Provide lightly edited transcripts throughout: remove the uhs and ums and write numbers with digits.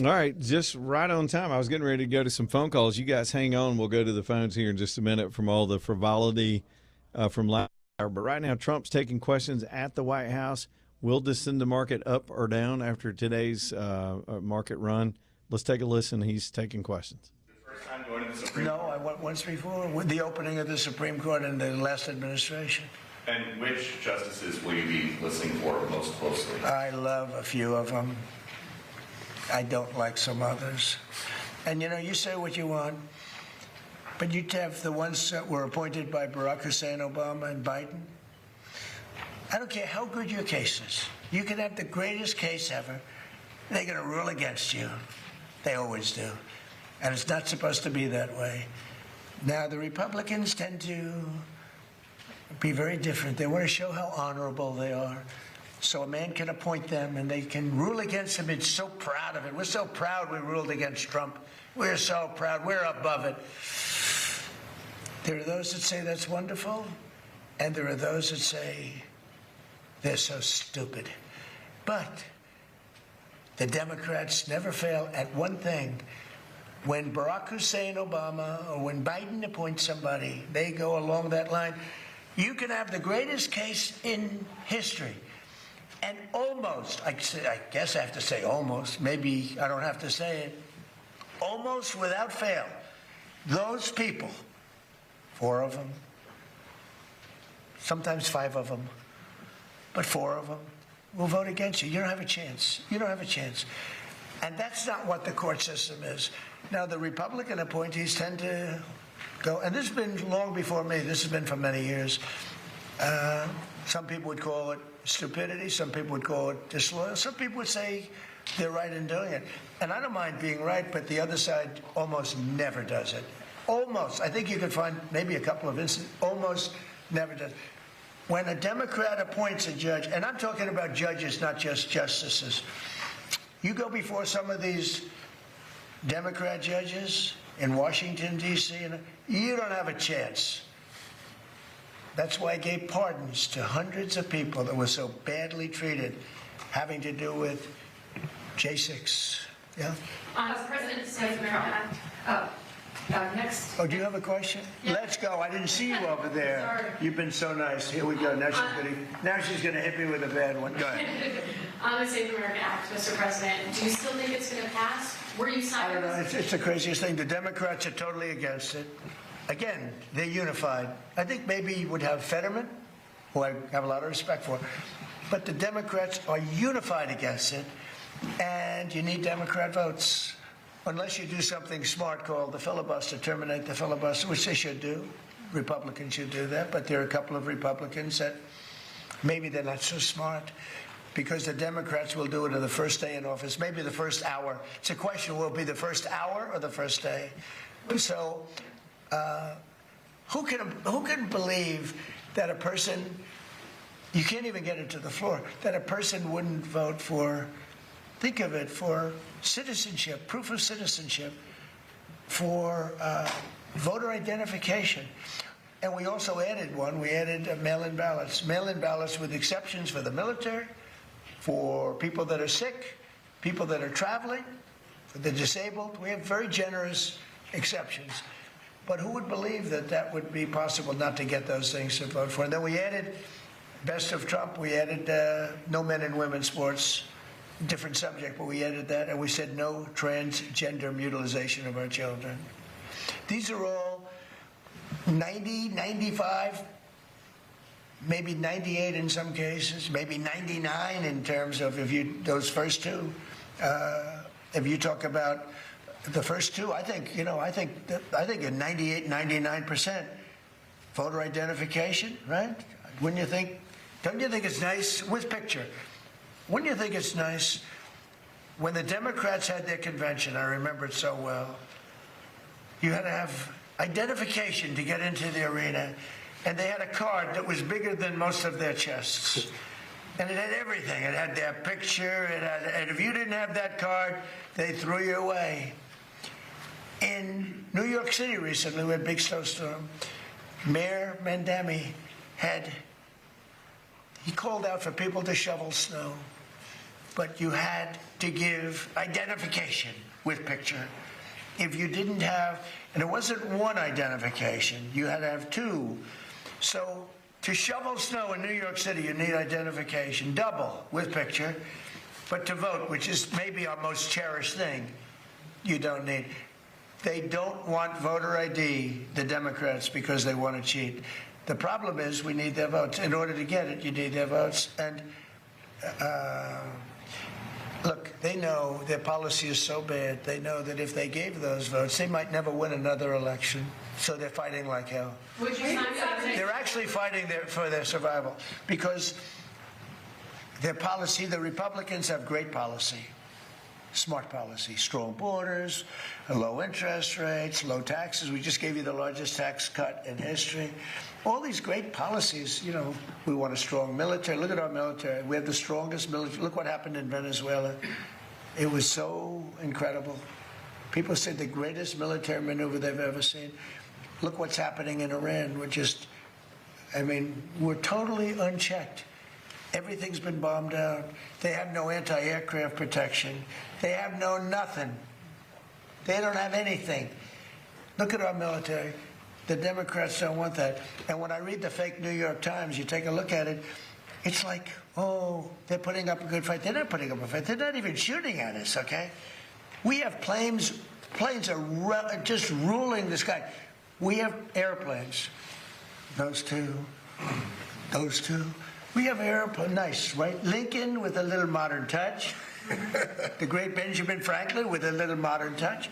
All right, just right on time. I was getting ready to go to some phone calls. You guys hang on. We'll go to the phones here in just a minute from all the frivolity from last hour. But right now, Trump's taking questions at the White House. Will this send the market up or down after today's market run? Let's take a listen. He's taking questions. First time going to the Supreme No, Court? I went once before with the opening of the Supreme Court in the last administration. And which justices will you be listening for most closely? I love a few of them. I don't like some others. And you say what you want, but you have the ones that were appointed by Barack Hussein Obama and Biden. I don't care how good your case is. You can have the greatest case ever. They're going to rule against you. They always do. And it's not supposed to be that way. Now, the Republicans tend to be very different. They want to show how honorable they are. So a man can appoint them and they can rule against him. It's so proud of it. We're so proud we ruled against Trump. We're so proud. We're above it. There are those that say that's wonderful, and there are those that say they're so stupid. But the Democrats never fail at one thing. When Barack Hussein Obama or when Biden appoints somebody, they go along that line. You can have the greatest case in history. And almost, I guess I have to say almost, maybe I don't have to say it, almost without fail, those people, 4 of them, sometimes 5 of them, but 4 of them will vote against you. You don't have a chance. You don't have a chance. And that's not what the court system is. Now, the Republican appointees tend to go, and this has been long before me. This has been for many years. Some people would call it stupidity. Some people would call it disloyal. Some people would say they're right in doing it. And I don't mind being right, but the other side almost never does it. Almost. I think you could find maybe a couple of instances. Almost never does. When a Democrat appoints a judge, and I'm talking about judges, not just justices, you go before some of these Democrat judges in Washington, D.C., and you don't have a chance. That's why I gave pardons to hundreds of people that were so badly treated, having to do with J6. Yeah? President next. Oh, do you have a question? Yeah. Let's go. I didn't see you over there. Sorry. You've been so nice. Here we go. Now she's gonna hit me with a bad one. Go ahead. On the Safe America Act, Mr. President, do you still think it's going to pass? Were you I signed? don't know. It's the craziest thing. The Democrats are totally against it. Again, they're unified. I think maybe you would have Fetterman, who I have a lot of respect for, but the Democrats are unified against it, and you need Democrat votes. Unless you do something smart called the filibuster, terminate the filibuster, which they should do. Republicans should do that, but there are a couple of Republicans that maybe they're not so smart, because the Democrats will do it on the first day in office, maybe the first hour. It's a question, will it be the first hour or the first day? So who can believe that a person, you can't even get it to the floor, that a person wouldn't vote for, think of it, for citizenship, proof of citizenship, for voter identification. And we also added one. We added mail-in ballots. Mail-in ballots with exceptions for the military, for people that are sick, people that are traveling, for the disabled. We have very generous exceptions. But who would believe that that would be possible not to get those things to vote for? And then we added, best of Trump, we added no men and women's sports. Different subject, but we added that, and we said no transgender mutilization of our children. These are all 90, 95, maybe 98 in some cases, maybe 99 in terms of those first two. If you talk about the first two, I think at 98, 99% voter identification, right? Wouldn't you think? Don't you think it's nice with picture? Wouldn't you think it's nice when the Democrats had their convention? I remember it so well. You had to have identification to get into the arena, and they had a card that was bigger than most of their chests. And it had everything. It had their picture. And if you didn't have that card, they threw you away. In New York City recently, we had a big snowstorm. Mayor Mandami he called out for people to shovel snow. but you had to give identification with picture. If you didn't have, and it wasn't one identification, you had to have two. So to shovel snow in New York City, you need identification, double with picture. But to vote, which is maybe our most cherished thing, you don't need. They don't want voter ID, the Democrats, because they want to cheat. The problem is we need their votes. In order to get it, you need their votes. And look, they know their policy is so bad. They know that if they gave those votes, they might never win another election. So they're fighting like hell. Would you sign something? They're actually fighting for their survival because their policy, the Republicans have great policy, smart policy, strong borders, low interest rates, low taxes. We just gave you the largest tax cut in history. All these great policies, you know, we want a strong military. Look at our military. We have the strongest military. Look what happened in Venezuela. It was so incredible. People said the greatest military maneuver they've ever seen. Look what's happening in Iran. We're totally unchecked. Everything's been bombed out. They have no anti-aircraft protection. They have no nothing. They don't have anything. Look at our military. The Democrats don't want that. And when I read the fake New York Times, you take a look at it, it's like, oh, they're putting up a good fight. They're not putting up a fight. They're not even shooting at us, okay? We have planes are just ruling the sky. We have airplanes. Those two. We have airplanes, nice, right? Lincoln with a little modern touch. The great Benjamin Franklin with a little modern touch.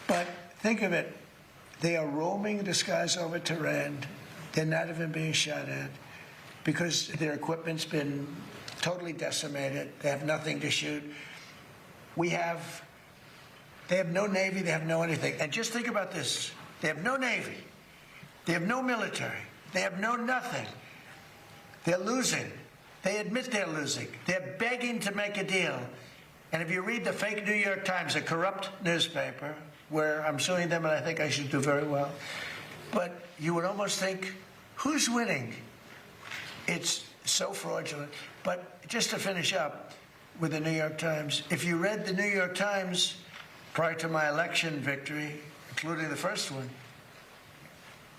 But think of it. They are roaming the skies over Tehran. They're not even being shot at because their equipment's been totally decimated. They have nothing to shoot. They have no Navy. They have no anything. And just think about this. They have no Navy. They have no military. They have no nothing. They're losing. They admit they're losing. They're begging to make a deal. And if you read the fake New York Times, a corrupt newspaper, where I'm suing them and I think I should do very well, but you would almost think, who's winning? It's so fraudulent. But just to finish up with the New York Times, if you read the New York Times prior to my election victory, including the first one,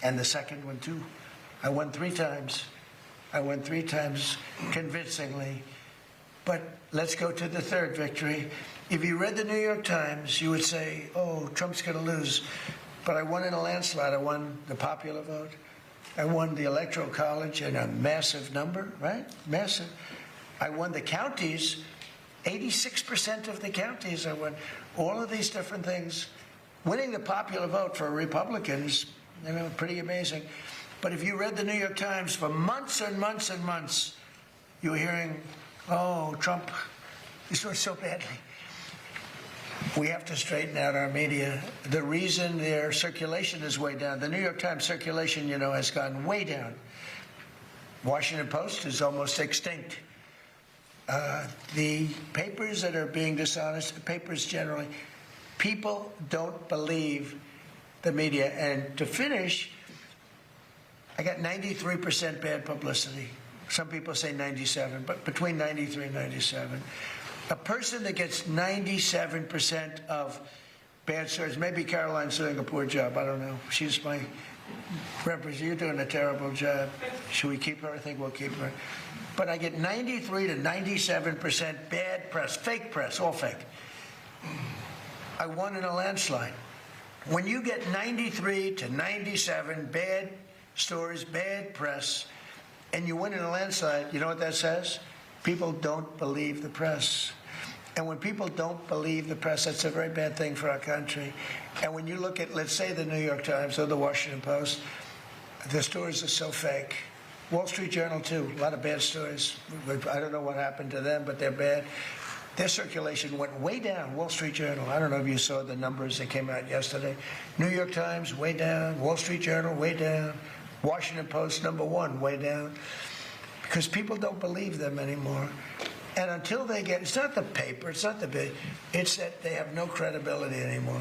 and the second one too, I won 3 times. I won 3 times convincingly. But let's go to the third victory. If you read the New York Times, you would say, oh, Trump's going to lose. But I won in a landslide. I won the popular vote. I won the Electoral College in a massive number, right? Massive. I won the counties, 86% of the counties I won. All of these different things. Winning the popular vote for Republicans, pretty amazing. But if you read the New York Times for months and months and months, you were hearing, oh, Trump is doing so badly. We have to straighten out our media. The reason their circulation is way down, the New York Times circulation, has gone way down. Washington Post is almost extinct. The papers that are being dishonest, papers generally, people don't believe the media. And to finish, I got 93% bad publicity. Some people say 97, but between 93 and 97. A person that gets 97% of bad stories, maybe Caroline's doing a poor job, I don't know. She's my representative. You're doing a terrible job. Should we keep her? I think we'll keep her. But I get 93 to 97% bad press, fake press, all fake. I won in a landslide. When you get 93 to 97 bad stories, bad press, and you win in a landslide, you know what that says? People don't believe the press. And when people don't believe the press, that's a very bad thing for our country. And when you look at, let's say, the New York Times or the Washington Post, the stories are so fake. Wall Street Journal, too, a lot of bad stories. I don't know what happened to them, but they're bad. Their circulation went way down. Wall Street Journal, I don't know if you saw the numbers that came out yesterday. New York Times, way down. Wall Street Journal, way down. Washington Post, #1, way down. Because people don't believe them anymore. And until they get, it's not the paper, it's not the big, it's that they have no credibility anymore,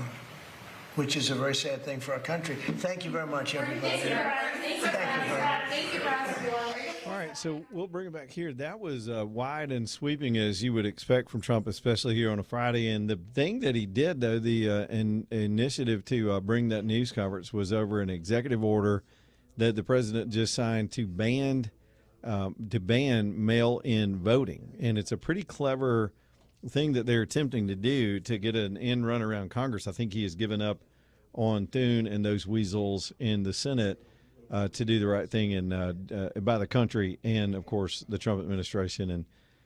which is a very sad thing for our country. Thank you very much, everybody. Thank you, Brad. Thank you, Brad. Thank you, Brad. All right. right, so we'll bring it back here. That was wide and sweeping as you would expect from Trump, especially here on a Friday. And the thing that he did, though, the initiative to bring that news conference was over an executive order that the president just signed to ban mail-in voting, and it's a pretty clever thing that they're attempting to do to get an end run around Congress. I think he has given up on Thune and those weasels in the Senate to do the right thing by the country and, of course, the Trump administration and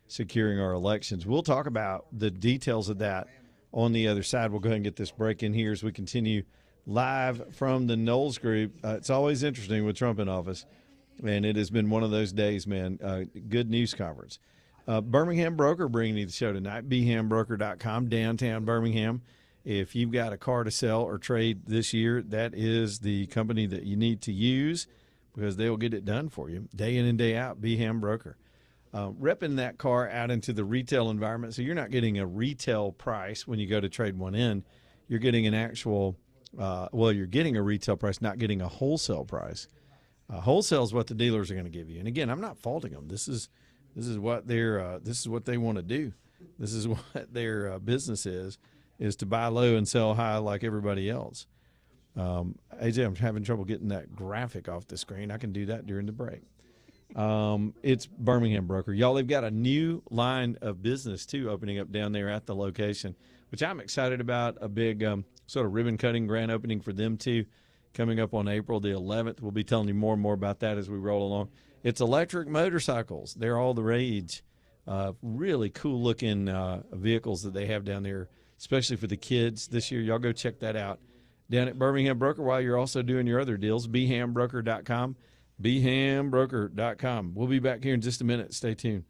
securing our elections. We'll talk about the details of that on the other side. We'll go ahead and get this break in here as we continue live from the Knowles Group. It's always interesting with Trump in office, and it has been one of those days, man. Good news conference. Birmingham Broker bringing you the show tonight, bhambroker.com, downtown Birmingham. If you've got a car to sell or trade this year, that is the company that you need to use because they will get it done for you day in and day out. Beham Broker. Repping that car out into the retail environment, so you're not getting a retail price when you go to trade one in. You're getting an actual, you're getting a retail price, not getting a wholesale price. Wholesale is what the dealers are going to give you. And again, I'm not faulting them. This is what they want to do. This is what their business is to buy low and sell high like everybody else. AJ, I'm having trouble getting that graphic off the screen. I can do that during the break. It's Birmingham Broker. Y'all, they've got a new line of business, too, opening up down there at the location, which I'm excited about. A big sort of ribbon-cutting grand opening for them, too, coming up on April the 11th. We'll be telling you more and more about that as we roll along. It's electric motorcycles. They're all the rage. Really cool-looking vehicles that they have down there, especially for the kids this year. Y'all go check that out down at Birmingham Broker while you're also doing your other deals. BHAMBroker.com. BHAMBroker.com. We'll be back here in just a minute. Stay tuned.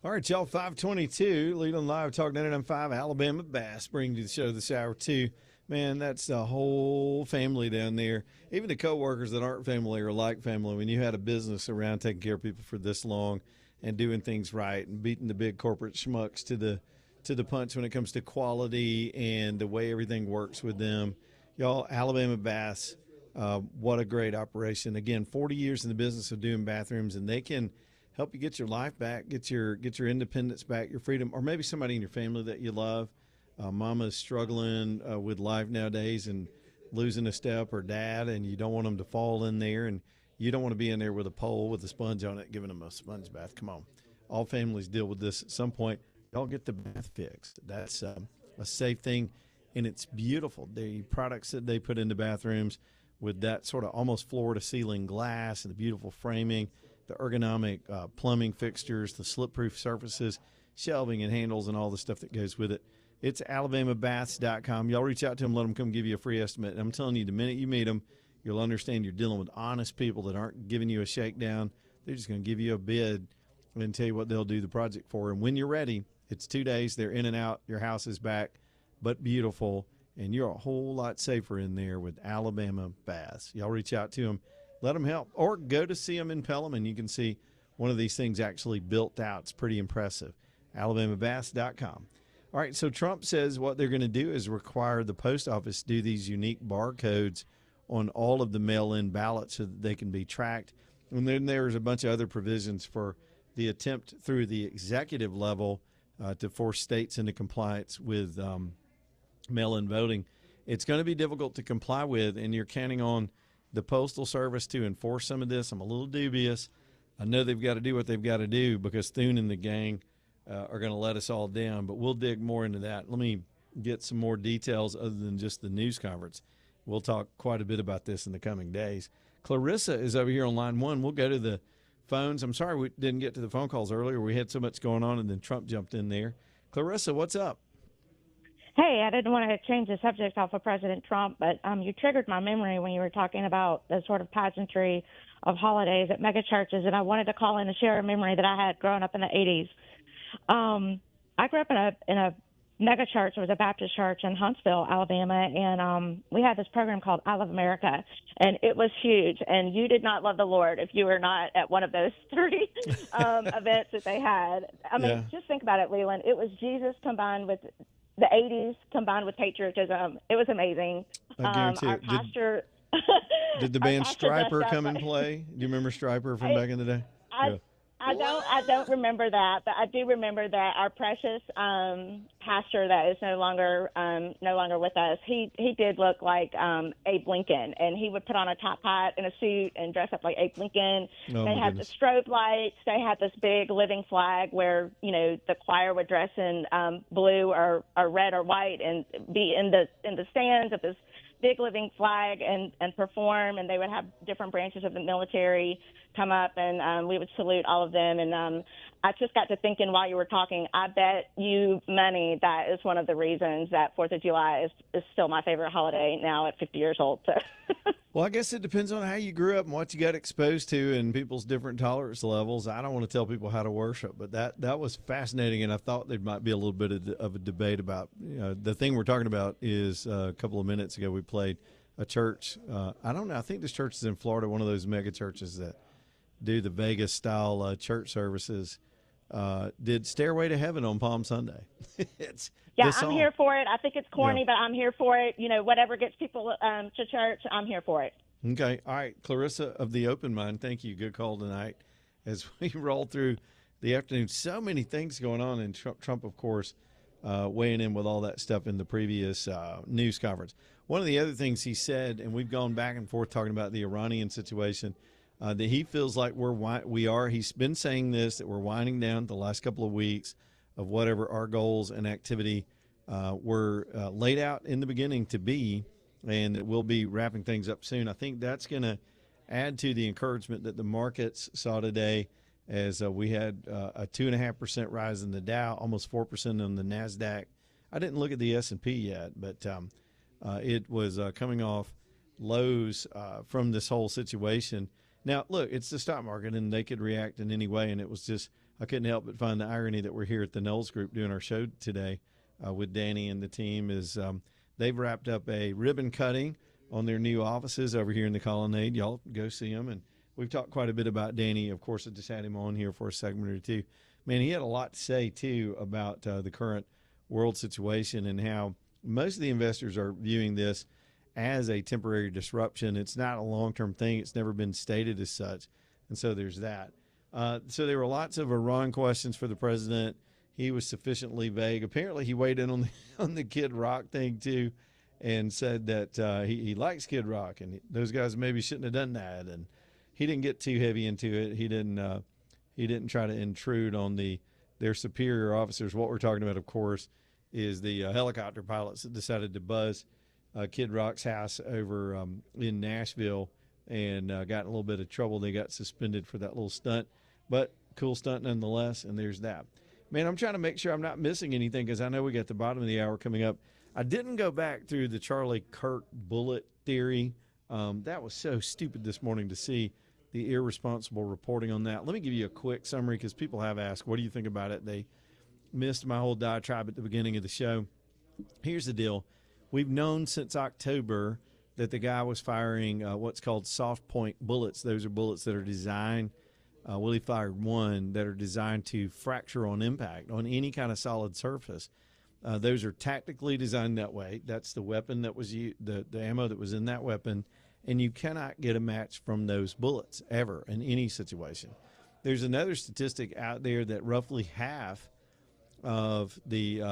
All right, y'all, 522, Leland Live, Talk 99.5, Alabama Bass, bringing you the show this hour, too. Man, that's the whole family down there. Even the coworkers that aren't family or like family, when you had a business around taking care of people for this long and doing things right and beating the big corporate schmucks to the punch when it comes to quality and the way everything works with them. Y'all, Alabama Bass, what a great operation. Again, 40 years in the business of doing bathrooms, and they can help you get your life back, get your independence back, your freedom, or maybe somebody in your family that you love. Mama's struggling with life nowadays and losing a step, or dad, and you don't want them to fall in there, and you don't want to be in there with a pole with a sponge on it, giving them a sponge bath. Come on. All families deal with this at some point. Y'all get the bath fixed. That's a safe thing, and it's beautiful. The products that they put into bathrooms with that sort of almost floor-to-ceiling glass and the beautiful framing, the ergonomic plumbing fixtures, the slip-proof surfaces, shelving and handles, and all the stuff that goes with it. It's alabamabaths.com. Y'all reach out to them, let them come give you a free estimate. And I'm telling you, the minute you meet them, you'll understand you're dealing with honest people that aren't giving you a shakedown. They're just going to give you a bid and tell you what they'll do the project for. And when you're ready, it's 2 days. They're in and out. Your house is back, but beautiful. And you're a whole lot safer in there with Alabama Baths. Y'all reach out to them. Let them help. Or go to see them in Pelham, and you can see one of these things actually built out. It's pretty impressive. alabamabaths.com. All right, so Trump says what they're going to do is require the post office to do these unique barcodes on all of the mail-in ballots so that they can be tracked. And then there's a bunch of other provisions for the attempt through the executive level to force states into compliance with mail-in voting. It's going to be difficult to comply with, and you're counting on the Postal Service to enforce some of this. I'm a little dubious. I know they've got to do what they've got to do because Thune and the gang are going to let us all down, but we'll dig more into that. Let me get some more details other than just the news conference. We'll talk quite a bit about this in the coming days. Clarissa is over here on line one. We'll go to the phones. I'm sorry we didn't get to the phone calls earlier. We had so much going on, and then Trump jumped in there. Clarissa, what's up? Hey, I didn't want to change the subject off of President Trump, but you triggered my memory when you were talking about the sort of pageantry of holidays at megachurches, and I wanted to call in and share a memory that I had growing up in the 80s. I grew up in a megachurch. It was a Baptist church in Huntsville, Alabama, and we had this program called I Love America, and it was huge, and you did not love the Lord if you were not at one of those three events that they had. I mean, just think about it, Leland. It was Jesus combined with the 80s combined with patriotism. It was amazing. I guarantee our it. pastor, Did the band Stryper come and like, play? Do you remember Stryper from back in the day? I don't remember that, but I do remember that our precious pastor that is no longer with us. He did look like Abe Lincoln, and he would put on a top hat and a suit and dress up like Abe Lincoln. Oh, they had the strobe lights. They had this big living flag where the choir would dress in blue or red or white and be in the stands of this big living flag and perform, and they would have different branches of the military come up, and we would salute all of them. And I just got to thinking while you were talking, I bet you money that is one of the reasons that 4th of July is still my favorite holiday now at 50 years old. So. Well, I guess it depends on how you grew up and what you got exposed to and people's different tolerance levels. I don't want to tell people how to worship, but that was fascinating, and I thought there might be a little bit of a debate about the thing we're talking about is a couple of minutes ago we played a church. I don't know. I think this church is in Florida, one of those mega churches that do the Vegas-style church services. Did Stairway to Heaven on Palm Sunday. I'm here for it. I think it's corny, but I'm here for it. Whatever gets people to church, I'm here for it. Okay. All right. Clarissa of the Open Mind, thank you. Good call tonight. As we roll through the afternoon, so many things going on, and Trump, of course, weighing in with all that stuff in the previous news conference. One of the other things he said, and we've gone back and forth talking about the Iranian situation, that he feels like he's been saying this, that we're winding down the last couple of weeks of whatever our goals and activity were laid out in the beginning to be, and that we'll be wrapping things up soon. I think that's going to add to the encouragement that the markets saw today as we had a 2.5% rise in the Dow, almost 4% on the Nasdaq. I didn't look at the S&P yet, but it was coming off lows from this whole situation. Now, look, it's the stock market, and they could react in any way, and it was just I couldn't help but find the irony that we're here at the Knowles Group doing our show today with Danny and the team is they've wrapped up a ribbon cutting on their new offices over here in the Colonnade. Y'all go see them. And we've talked quite a bit about Danny. Of course, I just had him on here for a segment or two. Man, he had a lot to say, too, about the current world situation and how most of the investors are viewing this as a temporary disruption. It's not a long-term thing. It's never been stated as such. And so there's that. So there were lots of Iran questions for the president. He was sufficiently vague. Apparently, he weighed in on the Kid Rock thing, too, and said that he likes Kid Rock, and those guys maybe shouldn't have done that. And he didn't get too heavy into it. He didn't try to intrude on their superior officers. What we're talking about, of course, is the helicopter pilots that decided to buzz Kid Rock's house over in Nashville and got in a little bit of trouble. They got suspended for that little stunt, but cool stunt nonetheless, and there's that. Man, I'm trying to make sure I'm not missing anything because I know we got the bottom of the hour coming up. I didn't go back through the Charlie Kirk bullet theory. That was so stupid this morning to see the irresponsible reporting on that. Let me give you a quick summary because people have asked, what do you think about it? They missed my whole diatribe at the beginning of the show. Here's the deal. We've known since October that the guy was firing what's called soft point bullets. Those are bullets that are designed, Willie fired one, that are designed to fracture on impact on any kind of solid surface. Those are tactically designed that way. That's the weapon that was the ammo that was in that weapon, and you cannot get a match from those bullets ever in any situation. There's another statistic out there that roughly half of the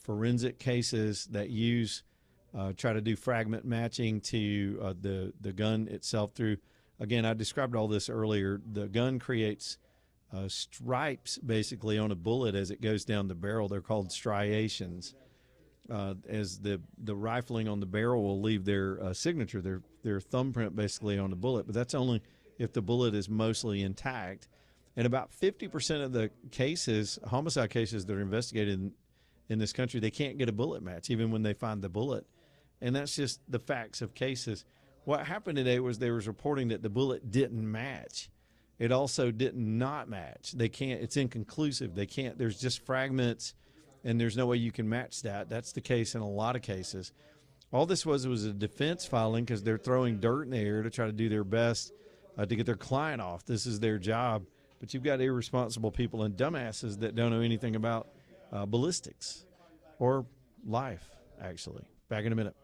forensic cases that try to do fragment matching to the gun itself through, again, I described all this earlier, the gun creates stripes basically on a bullet as it goes down the barrel. They're called striations. As the rifling on the barrel will leave their signature, their thumbprint basically on the bullet, but that's only if the bullet is mostly intact. And about 50% of the cases, homicide cases that are investigated in this country, they can't get a bullet match even when they find the bullet. And that's just the facts of cases. What happened today was they was reporting that the bullet didn't match. It also did not match. They can't, it's inconclusive. They can't, there's just fragments and there's no way you can match that. That's the case in a lot of cases. All this was a defense filing because they're throwing dirt in the air to try to do their best to get their client off. This is their job. But you've got irresponsible people and dumbasses that don't know anything about ballistics or life, actually. Back in a minute.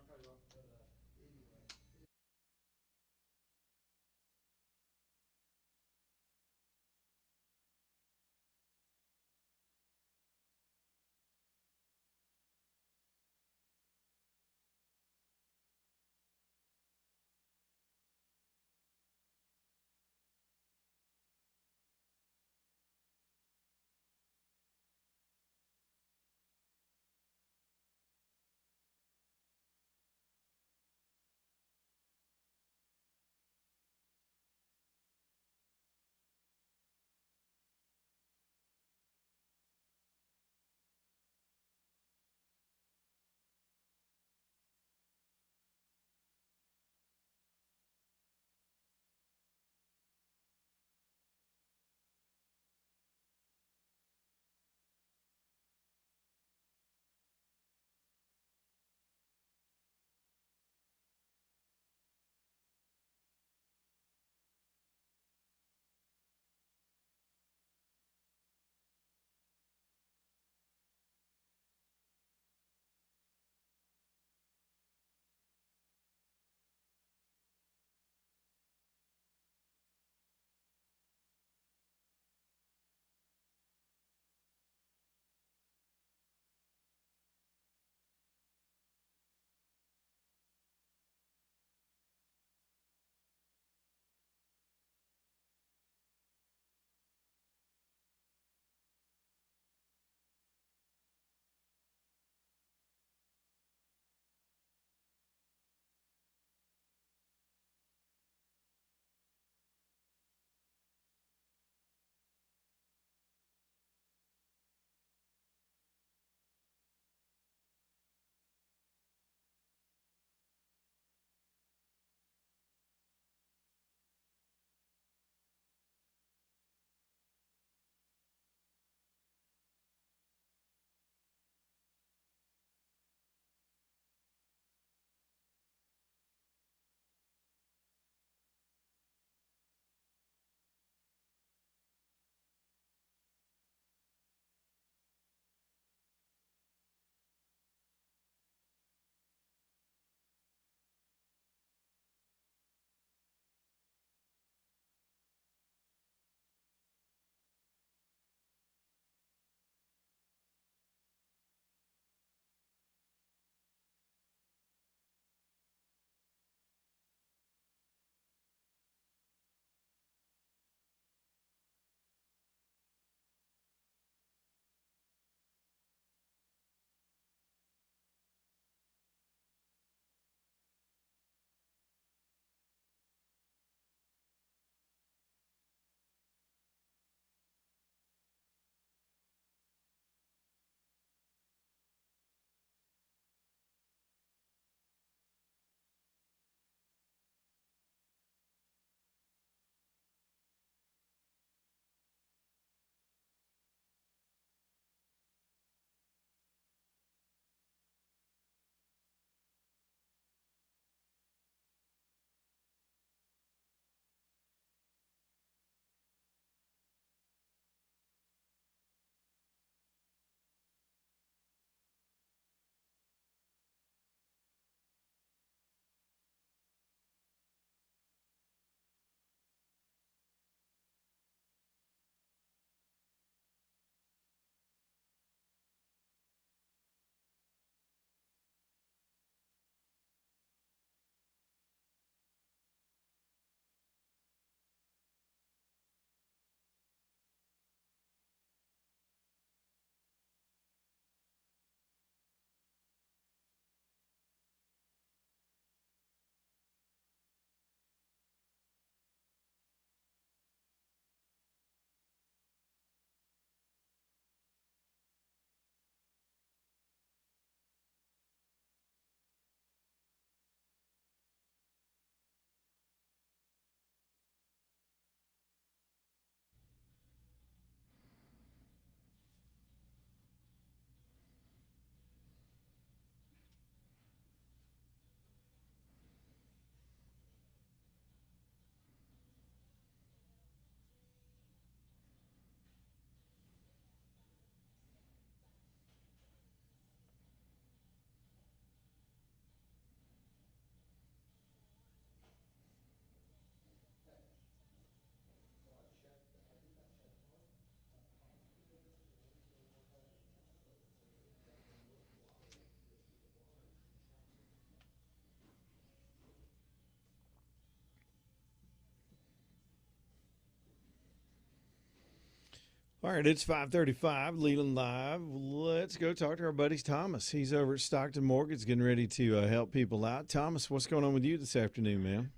All right, it's 5:35, Leland Live. Let's go talk to our buddy Thomas. He's over at Stockton Mortgage getting ready to help people out. Thomas, what's going on with you this afternoon, man?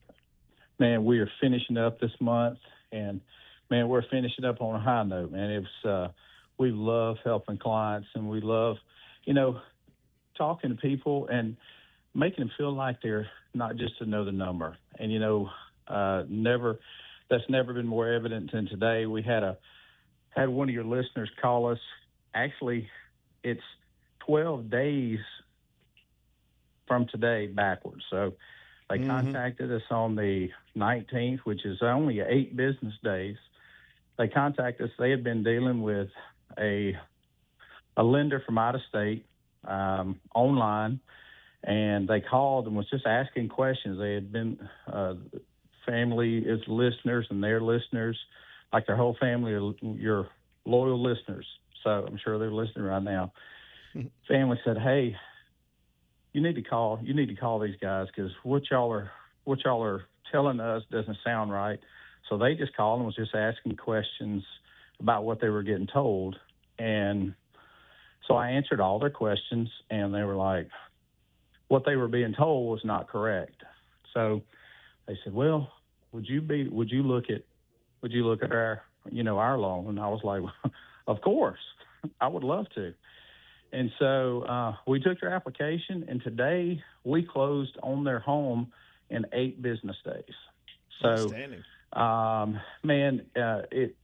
Man, we are finishing up this month, and, man, we're finishing up on a high note, man. It's we love helping clients, and we love, talking to people and making them feel like they're not just another number. And, that's never been more evident than today. We had one of your listeners call us. Actually, it's 12 days from today backwards. So they contacted us on the 19th, which is only 8 business days. They contacted us. They had been dealing with a lender from out of state online, and they called and was just asking questions. They had been family is listeners, and their listeners, like their whole family, are your loyal listeners. So I'm sure they're listening right now. Family said, "Hey, you need to call these guys because what y'all are telling us doesn't sound right." So they just called and was just asking questions about what they were getting told. And so I answered all their questions, and they were like, what they were being told was not correct. So they said, "Well, would you look at our loan?" And I was like, "Of course, I would love to." And so we took their application, and today we closed on their home in 8 business days. So, Outstanding.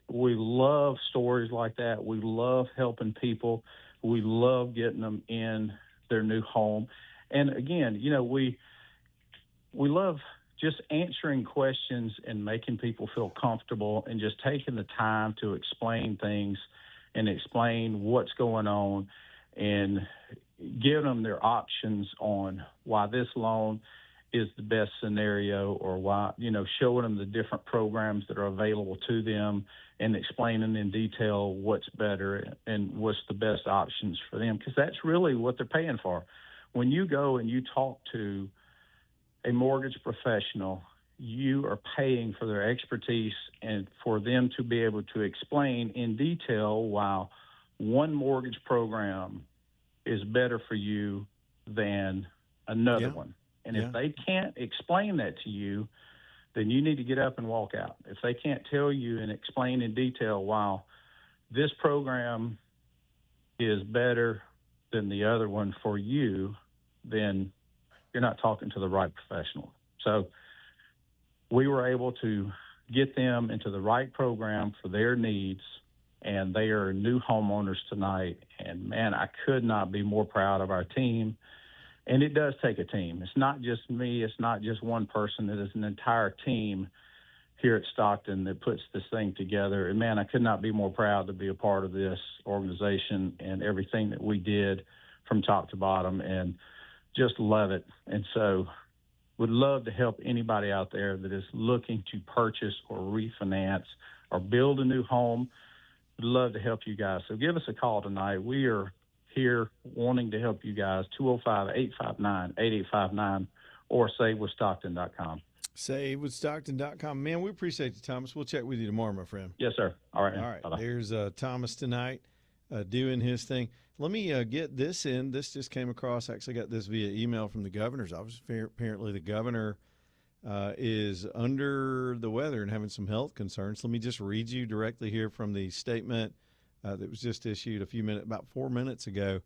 We love stories like that. We love helping people. We love getting them in their new home. And again, we love just answering questions and making people feel comfortable and just taking the time to explain things and explain what's going on and give them their options on why this loan is the best scenario, or why, showing them the different programs that are available to them and explaining in detail what's better and what's the best options for them, because that's really what they're paying for. When you go and you talk to a mortgage professional, you are paying for their expertise and for them to be able to explain in detail why one mortgage program is better for you than another one. And if they can't explain that to you, then you need to get up and walk out. If they can't tell you and explain in detail why this program is better than the other one for you, then you're not talking to the right professional. So we were able to get them into the right program for their needs, and they are new homeowners tonight. And, man, I could not be more proud of our team. And it does take a team. It's not just me. It's not just one person. It is an entire team here at Stockton that puts this thing together. And, man, I could not be more proud to be a part of this organization and everything that we did from top to bottom, and just love it. And so would love to help anybody out there that is looking to purchase or refinance or build a new home. Would love to help you guys. So give us a call tonight. We are here wanting to help you guys, 205-859-8859 or savewithstockton.com. Savewithstockton.com. Man, we appreciate you, Thomas. We'll check with you tomorrow, my friend. Yes, sir. All right. All right. Bye-bye. There's Thomas tonight doing his thing. Let me get this in. This just came across. Actually got this via email from the governor's office. Apparently the governor is under the weather and having some health concerns. Let me just read you directly here from the statement that was just issued about 4 minutes ago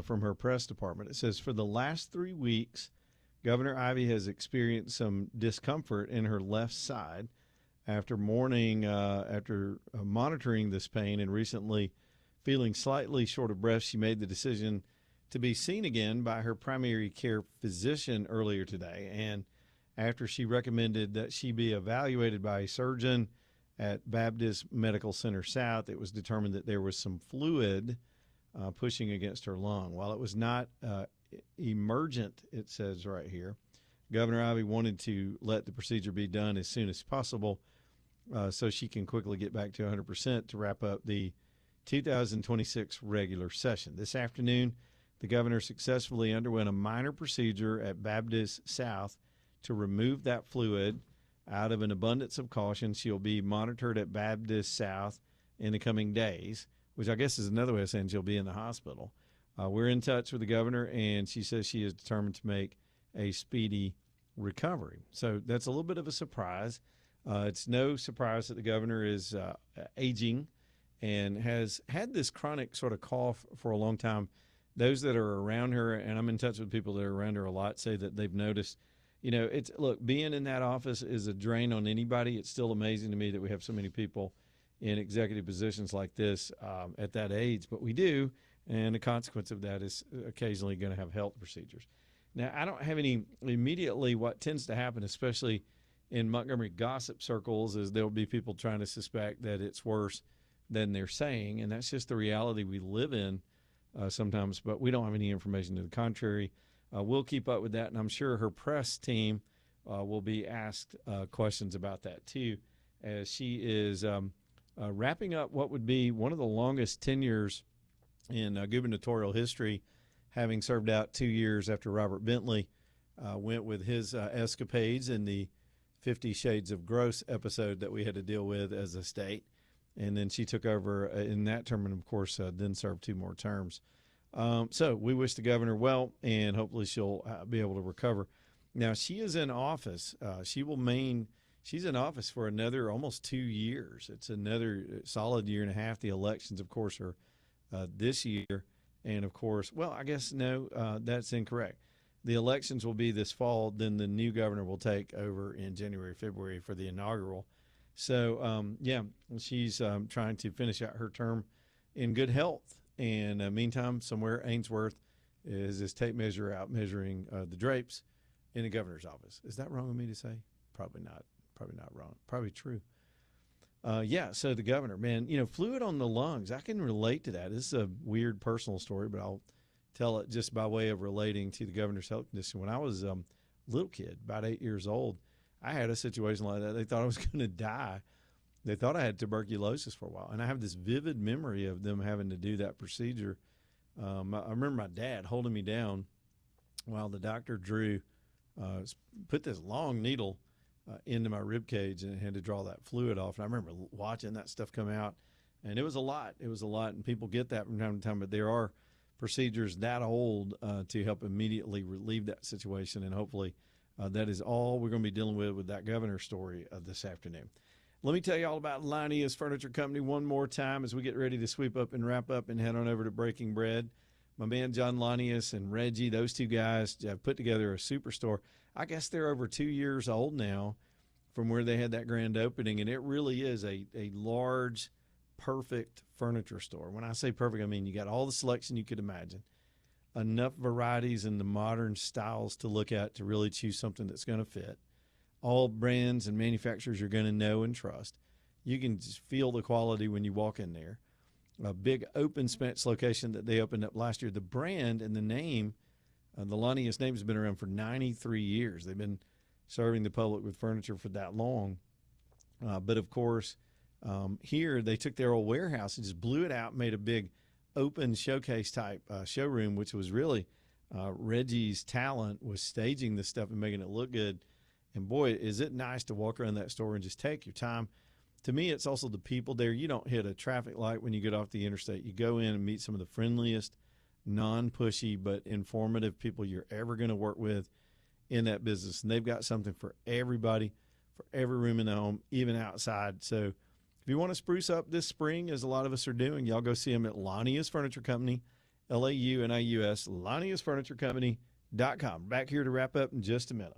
from her press department. It says, for the last 3 weeks, Governor Ivey has experienced some discomfort in her left side after monitoring this pain and recently feeling slightly short of breath. She made the decision to be seen again by her primary care physician earlier today. And after she recommended that she be evaluated by a surgeon at Baptist Medical Center South, it was determined that there was some fluid pushing against her lung. While it was not emergent, it says right here, Governor Ivey wanted to let the procedure be done as soon as possible so she can quickly get back to 100% to wrap up the 2026 regular session. This afternoon, the governor successfully underwent a minor procedure at Baptist South to remove that fluid. Out of an abundance of caution, she'll be monitored at Baptist South in the coming days, which I guess is another way of saying she'll be in the hospital. We're in touch with the governor, and she says she is determined to make a speedy recovery. So that's a little bit of a surprise. It's no surprise that the governor is aging and has had this chronic sort of cough for a long time. Those that are around her, and I'm in touch with people that are around her a lot, say that they've noticed, look, being in that office is a drain on anybody. It's still amazing to me that we have so many people in executive positions like this at that age, but we do. And the consequence of that is occasionally going to have health procedures. Now, I don't have any immediately. What tends to happen, especially in Montgomery gossip circles, is there'll be people trying to suspect that it's worse than they're saying. And that's just the reality we live in sometimes, but we don't have any information to the contrary. We'll keep up with that, and I'm sure her press team will be asked questions about that too, as she is wrapping up what would be one of the longest tenures in gubernatorial history, having served out 2 years after Robert Bentley went with his escapades in the 50 Shades of Gross episode that we had to deal with as a state. And then she took over in that term and, of course, then served 2 more terms. So we wish the governor well, and hopefully she'll be able to recover. Now, she is in office. She's in office for another almost 2 years. It's another solid year and a half. The elections, of course, are this year. And, of course, well, I guess, no, that's incorrect. The elections will be this fall. Then the new governor will take over in January, February for the inaugural. So, she's trying to finish out her term in good health. And meantime, somewhere Ainsworth is this tape measure out measuring the drapes in the governor's office. Is that wrong of me to say? Probably not. Probably not wrong. Probably true. So the governor, man, fluid on the lungs. I can relate to that. This is a weird personal story, but I'll tell it just by way of relating to the governor's health condition. When I was a little kid, about 8 years old, I had a situation like that. They thought I was going to die. They thought I had tuberculosis for a while. And I have this vivid memory of them having to do that procedure. I remember my dad holding me down while the doctor put this long needle into my rib cage and had to draw that fluid off. And I remember watching that stuff come out, and it was a lot. It was a lot, and people get that from time to time. But there are procedures that old to help immediately relieve that situation, and hopefully that is all we're going to be dealing with that governor story this afternoon. Let me tell you all about Lanius Furniture Company one more time as we get ready to sweep up and wrap up and head on over to Breaking Bread. My man John Lanius and Reggie, those two guys have put together a superstore. I guess they're over 2 years old now from where they had that grand opening, and it really is a large, perfect furniture store. When I say perfect, I mean you got all the selection you could imagine, enough varieties in the modern styles to look at to really choose something that's going to fit. All brands and manufacturers you're going to know and trust. You can just feel the quality when you walk in there. A big open space location that they opened up last year. The brand and the name, the Lanius name, has been around for 93 years. They've been serving the public with furniture for that long. But, of course, here they took their old warehouse and just blew it out, made a big open showcase type showroom, which was really Reggie's talent, was staging this stuff and making it look good. And boy, is it nice to walk around that store and just take your time. To me, it's also the people there. You don't hit a traffic light when you get off the interstate. You go in and meet some of the friendliest, non-pushy, but informative people you're ever going to work with in that business. And they've got something for everybody, for every room in the home, even outside. So if you want to spruce up this spring, as a lot of us are doing, y'all go see them at Lanius Furniture Company, L-A-U-N-I-U-S, LaniusFurnitureCompany.com. Back here to wrap up in just a minute.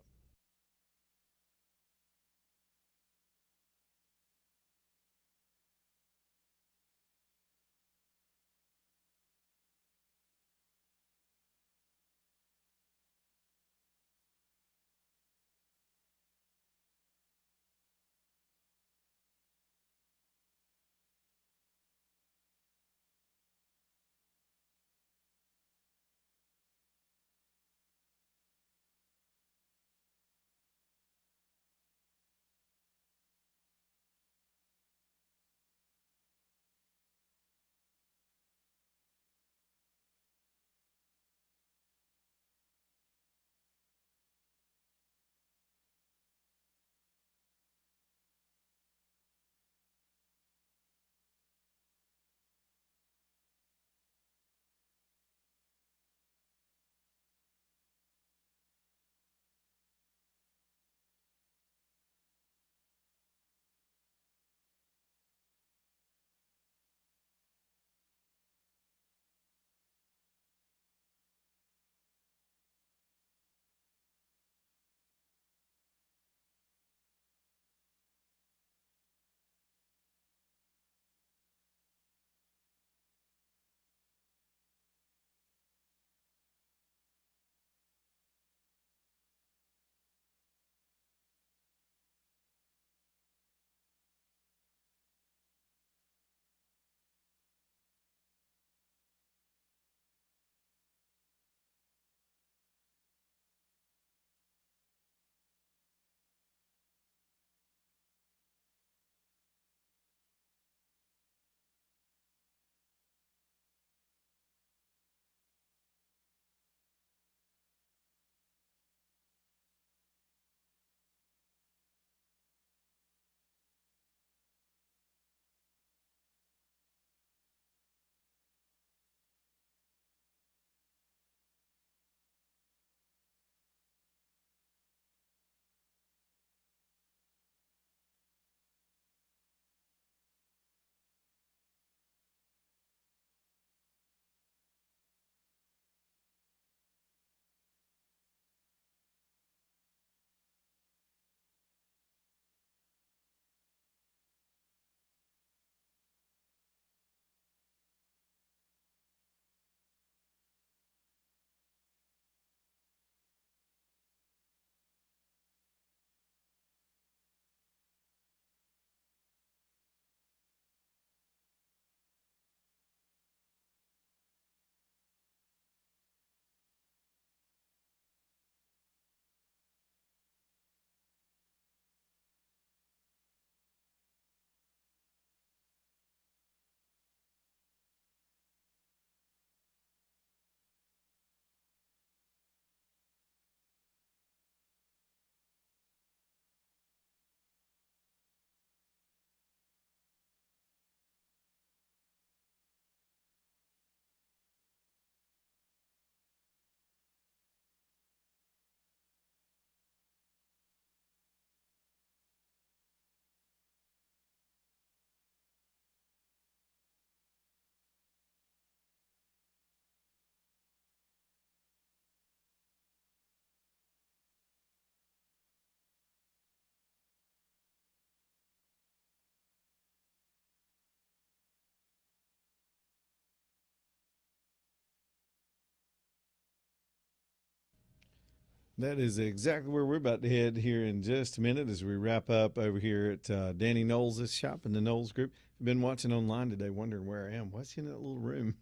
That is exactly where we're about to head here in just a minute as we wrap up over here at Danny Knowles' shop in the Knowles Group. If you've been watching online today, wondering where I am, what's in that little room?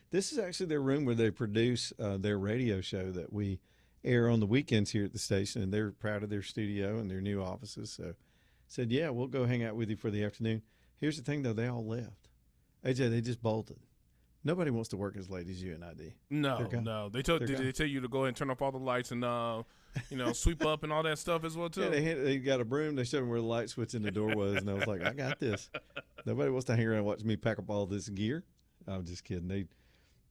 This is actually their room where they produce their radio show that we air on the weekends here at the station, and they're proud of their studio and their new offices. So said, yeah, we'll go hang out with you for the afternoon. Here's the thing, though, they all left. AJ, they just bolted. Nobody wants to work as late as you and I do. No. Did they tell you to go ahead and turn off all the lights and sweep up and all that stuff as well too? Yeah, they got a broom. They showed me where the light switch in the door was, and I was like, I got this. Nobody wants to hang around and watch me pack up all this gear. I'm just kidding.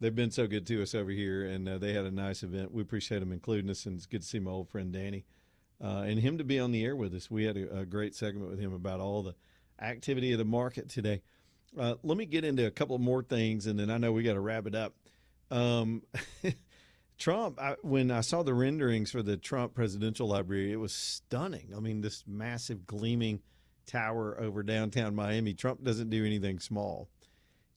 They've been so good to us over here, and they had a nice event. We appreciate them including us, and it's good to see my old friend Danny and him to be on the air with us. We had a great segment with him about all the activity of the market today. Let me get into a couple more things, and then I know we got to wrap it up. Trump, when I saw the renderings for the Trump Presidential Library, it was stunning. I mean, this massive gleaming tower over downtown Miami. Trump doesn't do anything small.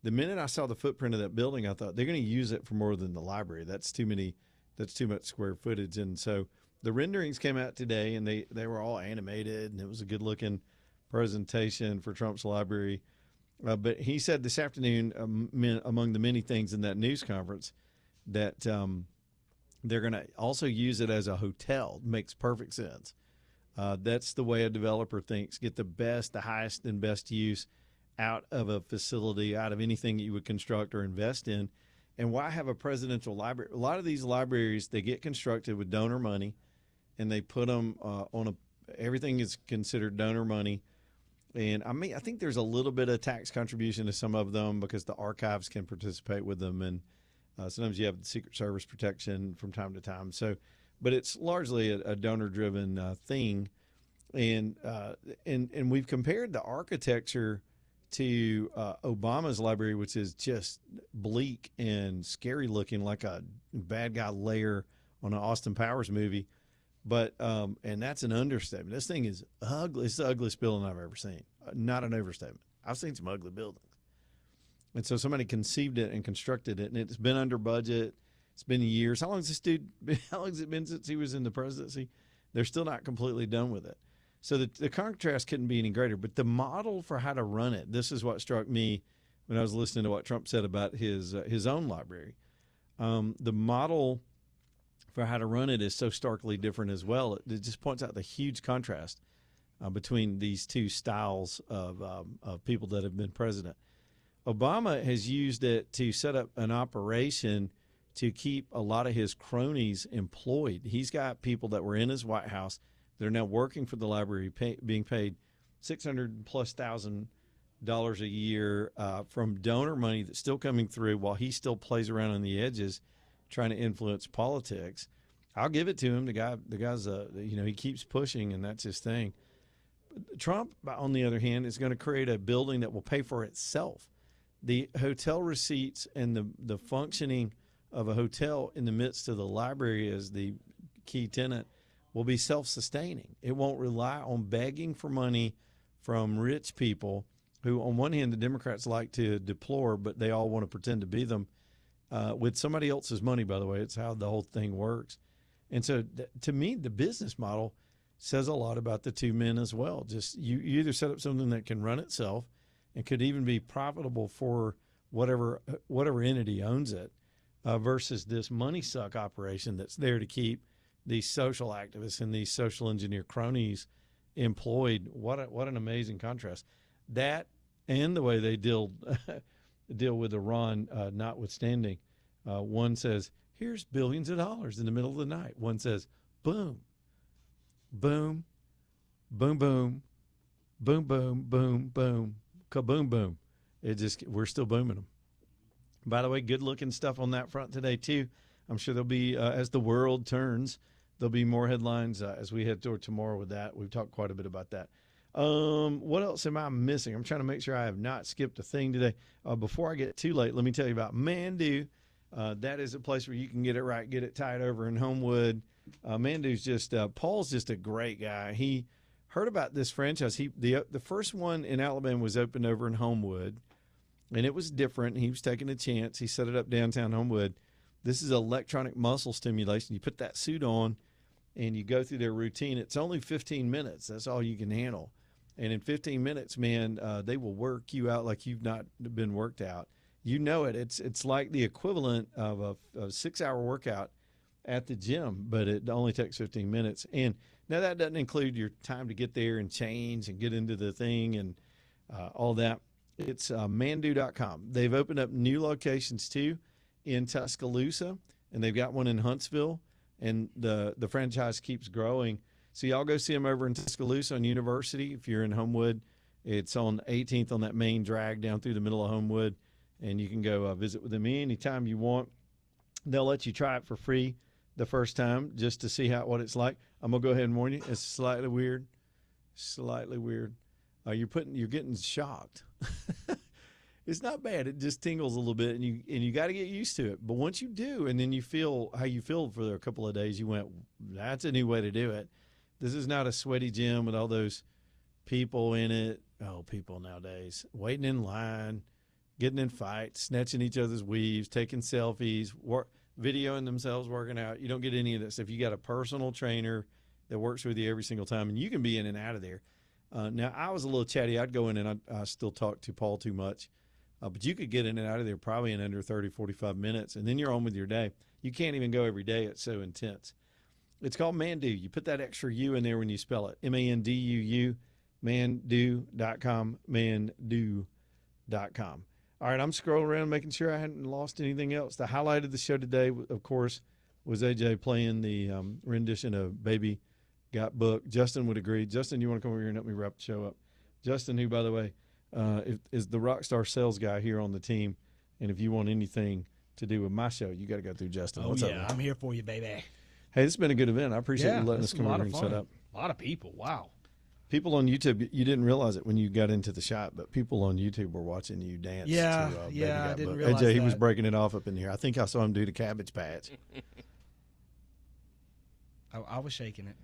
The minute I saw the footprint of that building, I thought they're going to use it for more than the library. That's too much square footage. And so the renderings came out today, and they were all animated, and it was a good-looking presentation for Trump's library. But he said this afternoon, among the many things in that news conference, that they're going to also use it as a hotel. Makes perfect sense. That's the way a developer thinks. Get the highest and best use out of a facility, out of anything that you would construct or invest in. And why have a presidential library? A lot of these libraries, they get constructed with donor money, and they put them everything is considered donor money. And I think there's a little bit of tax contribution to some of them because the archives can participate with them, and sometimes you have the Secret Service protection from time to time. So, but it's largely a donor-driven thing, and we've compared the architecture to Obama's library, which is just bleak and scary looking, like a bad guy lair on an Austin Powers movie. But and that's an understatement. This thing is ugly. It's the ugliest building I've ever seen. Not an overstatement. I've seen some ugly buildings. And so somebody conceived it and constructed it, and it's been under budget. It's been years. How long has it been since he was in the presidency? They're still not completely done with it. So the contrast couldn't be any greater. But the model for how to run it, this is what struck me when I was listening to what Trump said about his own library. The model for how to run it is so starkly different as well. It just points out the huge contrast between these two styles of people that have been president. Obama has used it to set up an operation to keep a lot of his cronies employed. He's got people that were in his White House that are now working for the library, being paid $600,000+ a year from donor money that's still coming through while he still plays around on the edges trying to influence politics. I'll give it to him. The guy's he keeps pushing, and that's his thing. Trump, on the other hand, is going to create a building that will pay for itself. The hotel receipts and the functioning of a hotel in the midst of the library as the key tenant will be self-sustaining. It won't rely on begging for money from rich people who, on one hand, the Democrats like to deplore, but they all want to pretend to be them. With somebody else's money, by the way. It's how the whole thing works. And so to me, the business model says a lot about the two men as well. Just you either set up something that can run itself and could even be profitable for whatever entity owns it versus this money suck operation that's there to keep these social activists and these social engineer cronies employed. What an amazing contrast. That and the way they deal with Iran notwithstanding. One says, here's billions of dollars in the middle of the night. One says, boom, boom, boom, boom, boom, boom, boom, boom, kaboom, boom. We're still booming them. By the way, good looking stuff on that front today too. I'm sure there'll be, as the world turns, there'll be more headlines as we head toward tomorrow with that. We've talked quite a bit about that. What else am I missing? I'm trying to make sure I have not skipped a thing today. Before I get too late, let me tell you about Mandu. That is a place where you can get it right, get it tied over in Homewood. Mandu's Paul's just a great guy. He heard about this franchise. The first one in Alabama was opened over in Homewood, and it was different. He was taking a chance. He set it up downtown Homewood. This is electronic muscle stimulation. You put that suit on, and you go through their routine. It's only 15 minutes. That's all you can handle. And in 15 minutes, man, they will work you out like you've not been worked out. You know it. It's like the equivalent of a 6-hour workout at the gym, but it only takes 15 minutes. And now that doesn't include your time to get there and change and get into the thing and all that. It's mandu.com. They've opened up new locations too in Tuscaloosa, and they've got one in Huntsville, and the franchise keeps growing. So y'all go see them over in Tuscaloosa on University. If you're in Homewood, it's on 18th on that main drag down through the middle of Homewood, and you can go visit with them anytime you want. They'll let you try it for free the first time just to see what it's like. I'm gonna go ahead and warn you, it's slightly weird. You're getting shocked. It's not bad. It just tingles a little bit, and you got to get used to it. But once you do, and then you feel how you feel for a couple of days, you went, that's a new way to do it. This is not a sweaty gym with all those people in it. Oh, people nowadays waiting in line, getting in fights, snatching each other's weaves, taking selfies, videoing themselves working out. You don't get any of that stuff. You got a personal trainer that works with you every single time, and you can be in and out of there. Now, I was a little chatty. I'd go in and I still talk to Paul too much. But you could get in and out of there probably in under 30, 45 minutes, and then you're on with your day. You can't even go every day. It's so intense. It's called Mandu. You put that extra U in there when you spell it. MANDUU, mandu.com, mandu.com. All right, I'm scrolling around making sure I hadn't lost anything else. The highlight of the show today, of course, was AJ playing the rendition of Baby Got Booked. Justin would agree. Justin, you want to come over here and help me wrap the show up? Justin, who, by the way, is the Rockstar sales guy here on the team. And if you want anything to do with my show, you got to go through Justin. What's up, man? I'm here for you, baby. Hey, this has been a good event. I appreciate you letting us come over and set up. A lot of people. Wow. People on YouTube, you didn't realize it when you got into the shot, but people on YouTube were watching you dance. Yeah, to, I didn't Booked. realize AJ, he that. was breaking it off up in here. I think I saw him do the Cabbage Patch. I was shaking it.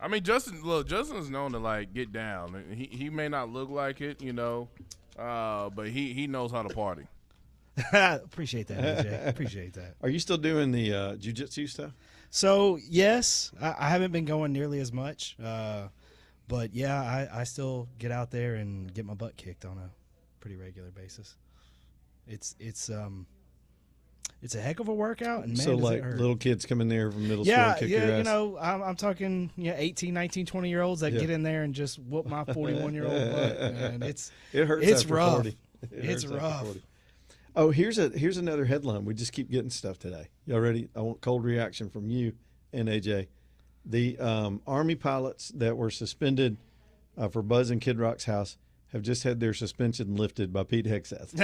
I mean, Justin's known to like get down. He may not look like it, but he knows how to party. Appreciate that, AJ. Appreciate that. Are you still doing the jiu-jitsu stuff? So, yes, I haven't been going nearly as much. But, yeah, I still get out there and get my butt kicked on a pretty regular basis. It's a heck of a workout, and man, so does like it hurt. little kids come in there from middle school and kick your ass. I'm talking 18, 19, 20-year-olds that get in there and just whoop my 41-year-old butt. Man, it hurts. It's after rough. 40. It's rough. 40. Oh, here's another headline. We just keep getting stuff today. Y'all ready? I want cold reaction from you and AJ. The Army pilots that were suspended for buzzing Kid Rock's house have just had their suspension lifted by Pete Hegseth.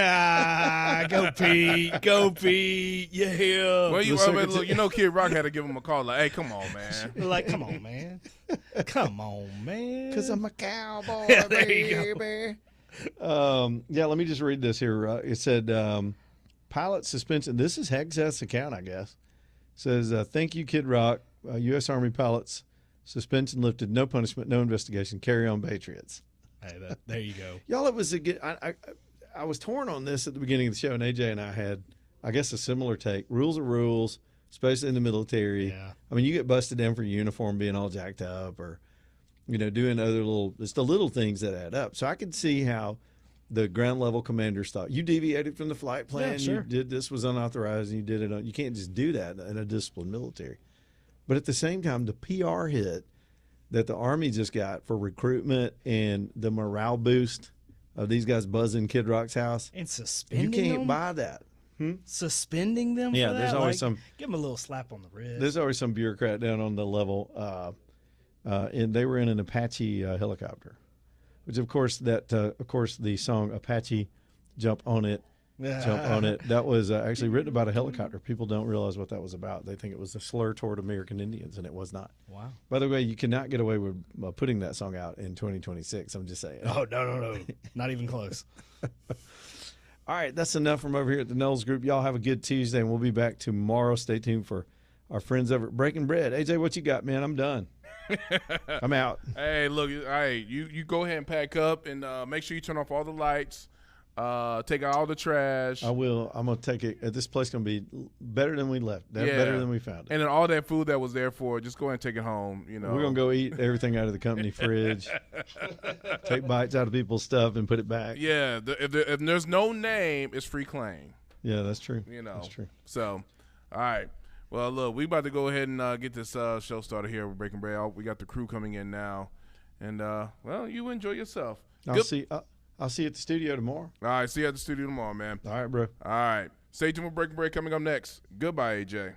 Go Pete. Go Pete. Yeah. Well, Kid Rock had to give him a call like, hey, come on, man. Like, come on, man. Come on, man. Because I'm a cowboy, There you baby. Let me just read this here. It said, pilot suspension. This is Hegseth's account, I guess. It says, thank you, Kid Rock. U.S. Army pilots, suspension lifted, no punishment, no investigation. Carry on, Patriots. Hey, there you go. Y'all, it was a good. I was torn on this at the beginning of the show, and AJ and I had, I guess, a similar take. Rules are rules, especially in the military. Yeah. I mean, you get busted down for your uniform being all jacked up, or doing other it's the little things that add up. So I could see how the ground level commanders thought you deviated from the flight plan. Yeah, sure. You did this was unauthorized, and you did it. You can't just do that in a disciplined military. But at the same time, the PR hit that the Army just got for recruitment and the morale boost of these guys buzzing Kid Rock's house. And suspending them? You can't buy that. Suspending them Yeah, for there's that? always Like, some. Give them a little slap on the wrist. There's always some bureaucrat down on the level. And they were in an Apache helicopter, which of course the song Apache Jump on It. Jump on It. That was actually written about a helicopter. People don't realize what that was about. They think it was a slur toward American Indians, and it was not. Wow. By the way, you cannot get away with putting that song out in 2026. I'm just saying. Oh, no. Not even close. All right, that's enough from over here at the Knowles Group. Y'all have a good Tuesday, and we'll be back tomorrow. Stay tuned for our friends over at Breaking Bread. AJ, what you got, man? I'm done. I'm out. Hey, look, you go ahead and pack up and make sure you turn off all the lights. Take out all the trash. I will. I'm gonna take it. This place gonna be better than we left. Better than we found it. And then all that food that was there for, just go ahead and take it home. You know, We're gonna go eat everything out of the company fridge. Take bites out of people's stuff and put it back. Yeah, if there's no name, it's free claim. Yeah, that's true. You know, that's true. So, all right. Well, look, we about to go ahead and get this show started here with Breaking Bread. We got the crew coming in now, and well, you enjoy yourself. I'll see you at the studio tomorrow. All right, see you at the studio tomorrow, man. All right, bro. All right. Stay tuned for Breaking Bread coming up next. Goodbye, AJ.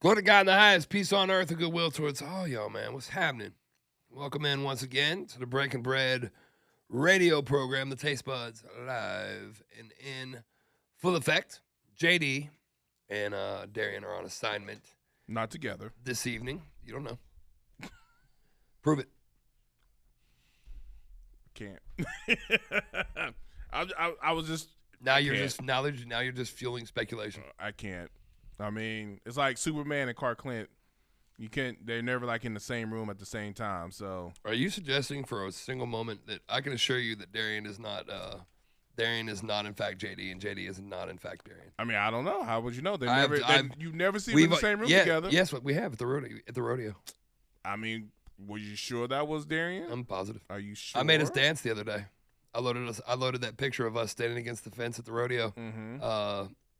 Glory to God in the highest, peace on earth and goodwill towards all y'all, man. What's happening? Welcome in once again to the Breaking Bread radio program, the Taste Buds, live and in full effect. JD and Darian are on assignment. Not together. This evening. You don't know. Prove it. Can't. I was just. Now you're just fueling speculation. I can't. I mean, it's like Superman and Clark Kent. You can't. They're never like in the same room at the same time. So, are you suggesting for a single moment that I can assure you that Darian is not in fact JD and JD is not in fact Darian? I mean, I don't know. How would you know? You've never seen them in the same room together. Yes, we have at the rodeo. I mean, were you sure that was Darian? I'm positive. Are you sure? I made us dance the other day. I loaded that picture of us standing against the fence at the rodeo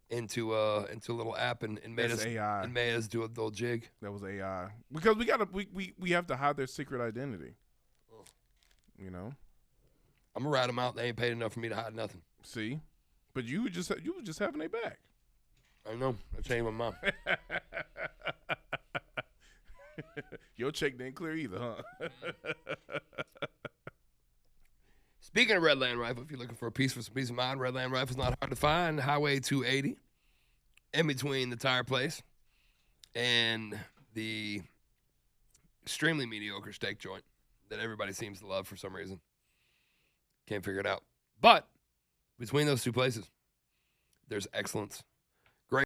into a little app and made us AI. And made us do a little jig. That was AI because we have to hide their secret identity. You know, I'm gonna rat them out. They ain't paid enough for me to hide nothing. See, but you were just having their back. I know. I changed my mind. Your check didn't clear either, huh? Speaking of Redland Rifle, if you're looking for a piece for some peace of mind, Redland Rifle's not hard to find. Highway 280, in between the tire place and the extremely mediocre steak joint that everybody seems to love for some reason. Can't figure it out. But between those two places, there's excellence.